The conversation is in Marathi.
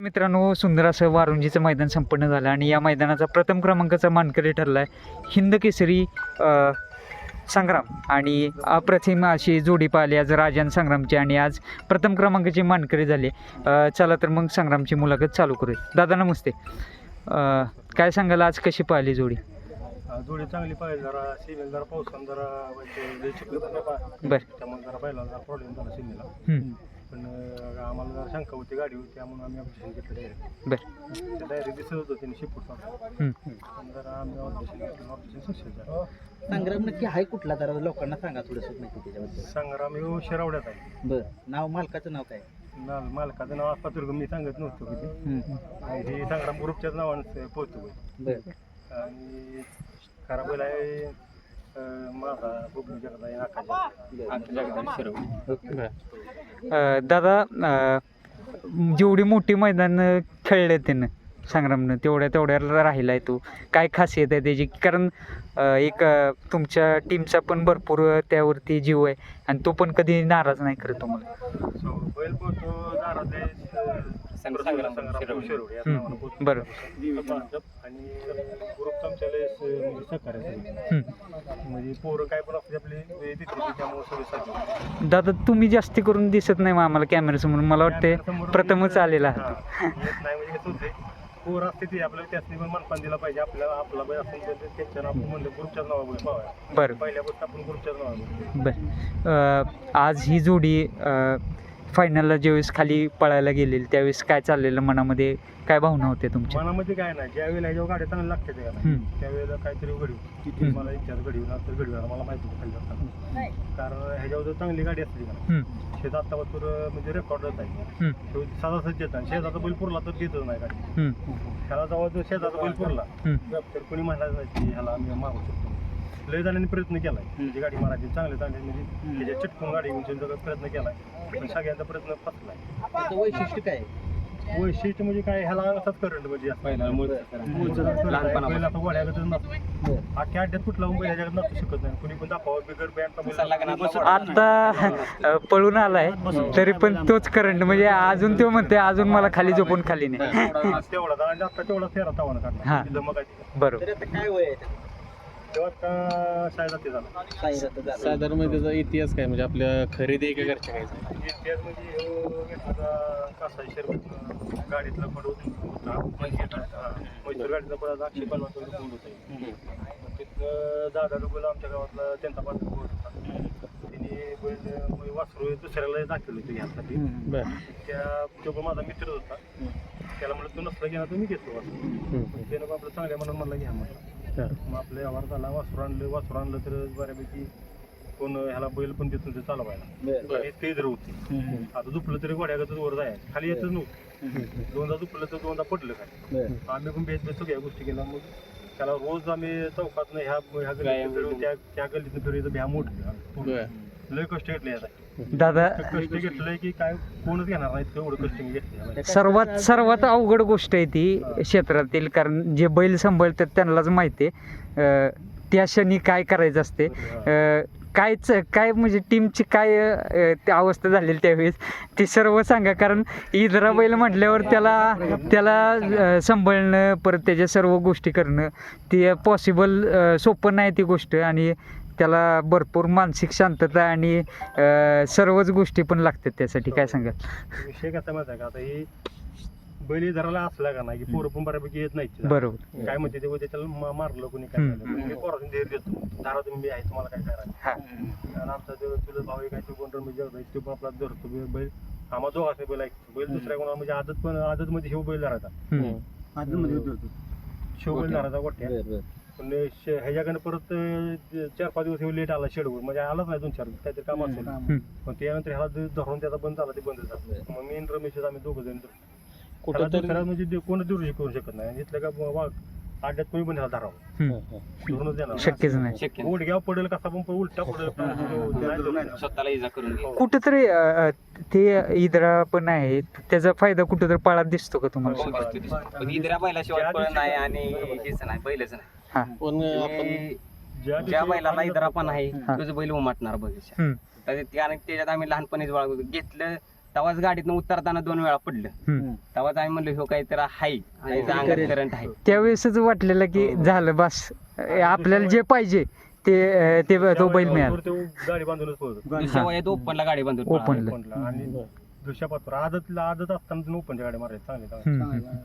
मित्रांनो, सुंदर असं वारुंजीचं मैदान संपन्न झालं आणि या मैदानाचा प्रथम क्रमांकाचा मानकरी ठरला आहे हिंद केसरी संग्राम. आणि अप्रतिम अशी जोडी पाहिली आज राजन संग्रामची आणि आज प्रथम क्रमांकाची मानकरी झाली. चला तर मग संग्रामची मुलाखत चालू करूया. दादा नमस्ते. काय सांगाल आज कशी पाहिली जोडी? जोडी चांगली पाहिजे. जरा सिमेल जरा पावसानं जरा बरं त्यामुळे जरा पहिला जरा प्रॉब्लेम झाला सिमेला. पण आम्हाला जरा शंका होती गाडी होती त्यामुळे आम्ही ऑपरेशन घेतलं डायरेक्ट. बरं त्या डायरेक्ट दिसत होतं त्यांनी शिपूट पण जरा आम्ही ऑपरेशन घेतलं. ऑपरेशन सक्सेस झालं. संग्राम नक्की आहे कुठला जरा लोकांना सांगा थोडंसं माहिती त्याच्याबद्दल. संग्राम हे शिरावड्यात आहे. बरं, नाव मालकाचं नाव काय? मालकाचं नाव पातुर्ग मी सांगत नव्हतो किती. हे संग्राम ग्रुपच्याच नावानं पोहतो. बरं. आणि खराब आहे माझा बुबलू दादा, जेवढी मोठी मैदान खेळले त्यानं संग्रामनं तेवढ्याला राहिला आहे. तो काय खासियत आहे त्याची? कारण एक तुमच्या टीमचा पण भरपूर त्यावरती जीव आहे आणि तो पण कधी नाराज नाही करत तुम्हाला. बैल पोहतो नाराज बरं. आणि ग्रुप आमच्याला सहकार्य म्हणजे पोरं काय पण आपली त्यामुळे सगळे. दादा, तुम्ही जास्ती करून दिसत नाही आम्हाला कॅमेऱ्यासमोर. मला वाटते प्रथमच आलेला नाही म्हणजे कसं होते पोर असते ती आपल्याला त्यासनी पण मनपान दिला पाहिजे. आपला बैल आपण त्याच्या आपण म्हणलं ग्रुपच्याच नावामुळे पाहावं. बरं पहिल्या गोष्ट आपण ग्रुपच्याच नावामुळे. बरं. आज ही जोडी फायनलला ज्यावेळेस खाली पळायला गेलेली त्यावेळेस काय चाललेलं मनामध्ये? काय भावना होत्या तुमच्या? मनामध्ये काय नाही, ज्यावेळेला ह्याच्यावर गाड्या चांगल्या लागते त्यावेळेला काहीतरी घडू मला इच्छाच घडवी नंतर घडवी मला माहिती खाली असताना. कारण ह्याच्यावर जर चांगली गाडी असली का शेत आता तर म्हणजे रेकॉर्डच आहे. साधा सज्ज येतात. शेताचा बैल पुरला तर देतच नाही गाडी. ह्याला जेव्हा जर शेताचा बैल पुरला तर कोणी म्हणायचं नाही की ह्याला आम्ही मागू शकतो. लय जणांनी प्रयत्न केलाय म्हणजे गाडी मारायची चांगले म्हणजे त्याच्या चिटकून गाडी घेऊन प्रयत्न केलाय पण सगळ्यांचा प्रयत्न फसलाय. त्याचं वैशिष्ट्य काय? वैशिष्ट्य म्हणजे काय ह्याला असाच करंट म्हणजे अख्ख्या अड्ड्यात कुठला मुंबई ह्याच्याकडे नसू शकत नाही. कुणी पण दाखवा बिगर बँड आता पळून आलाय तरी पण तोच करंट म्हणजे अजून तो म्हणते अजून मला खाली झोपून खाली नाही तेवढा आणि आता तेवढा फेरा तावाना काढला मग. बरोबर. काय वय आहे? तेव्हा सायदा झाला. साधारण म्हणजे त्याचा इतिहास काय म्हणजे आपल्या खरेदी एका घरच्या काय इतिहास म्हणजे कसा गाडीतला पडून मैसूर गाडीतला पडा आक्षेपाला तिथं दादा डोबल आमच्या गावातला त्यांचा पाठ होता. तिने बैल वासरू दुसऱ्याला दाखवलं होतं ह्यासाठी. तो पण माझा मित्र होता. त्याला म्हणलं तू नसला घ्या, तुम्ही घेतो वासरू. त्यानं आपलं चांगल्या म्हणून मला घ्या म्हटलं. मग आपल्या व्यवहार झाला. वासरू आणलं तर बऱ्यापैकी कोण ह्याला बैल पण देतो ते चालवायला इतके जर होती. आता झुपलं तरी गोड्यागतच वर जाय खाली येतच नव्हतं. दोनदा झुपलं तर दोनदा पडलं काय. आम्ही पण भेट सगळ्या गोष्टी केल्या. मग त्याला रोज आम्ही चौकात ह्या गल्लीतून त्या गल्लीतून फिरायचं भ्या मोठं लय कष्ट घेतले. दादा, कष्ट घेतलंय की काय कोणच घेणार नाही एवढं कष्ट घेतले. सर्वात अवघड गोष्ट आहे ती क्षेत्रातील. कारण जे बैल सांभाळतात त्यांनाच माहिती आहे त्या क्षणी काय करायचं असते. काय म्हणजे टीमची काय अवस्था झालेली त्यावेळेस ती सर्व सांगा. कारण इधरा बैल म्हटल्यावर त्याला सांभाळणं परत त्याच्या सर्व गोष्टी करणं ते पॉसिबल सोपं नाही ती गोष्ट. आणि त्याला भरपूर मानसिक शांतता आणि सर्वच गोष्टी पण लागतात त्यासाठी. काय सांगाल? विषय कसा माहिती आहे का, आता ही बैल धरायला असला का नाही की पोरं पण बऱ्यापैकी येत नाही. बरोबर. काय म्हणते ते त्याला मारलं कोणी काय मी पोरातून धैर्य देतो. दारा तुम्ही आहे तुम्हाला काय करायचं. आणि आमचा तुझं भाऊ काय तो कोण तो पण आपला धरतो बैल. आम्हाला जो असं बैल ऐकतो. बैल दुसऱ्या कोणा म्हणजे आदत मध्ये शिव बैल धरायचा. शिव बैल धरायचा गोठ्या. पण ह्याच्याकडनं परत 4-5 दिवस लेट आला शेडवर म्हणजे आलाच नाही. 2-4 काहीतरी काम असेल पण त्यानंतर ह्याला धरून त्याचा बंद झाला. ते बंद झालं. मग मी रमेश आम्ही दोघं जण दुसऱ्या म्हणजे कोण दुरुस्त करू शकत नाही. इथलं का अड्ड्यात कोणी पण ह्याला धरावं देणार शक्यच नाही. गुडघ्यावर पडेल कसा पण उलटा पडेल स्वतःला इजा करून कुठेतरी ते इदरा पण आहे त्याचा फायदा कुठेतरी पाळात दिसतो का तुम्हाला? इदरा बैलाशिवाय पळ नाही आणि हेच नाही बैलच नाही. पण आपण ज्या बैलाला इदरा पण आहे तुझं बैल उमटणार भविष्यात. त्याच्यात आम्ही लहानपणीच घेतलं तेव्हाच गाडीतनं उतरताना 2 वेळा पडलं. हम्म. तेव्हाच आम्ही म्हणलो ह्यो काहीतरी हाय आणि इथं अंगात करंट आहे. त्यावेळेसच वाटलेलं की झालं बस आपल्याला जे पाहिजे ते तो बैल मिळाला. तो गाडी बांधूनच पळतो दुसऱ्या वयात ओपनला गाडी बांधून पळाला. ओपनला. ओपनला आणि दुसऱ्या पात्र आदत असताना ओपनच्या गाडी मारायची चांगली हम्म.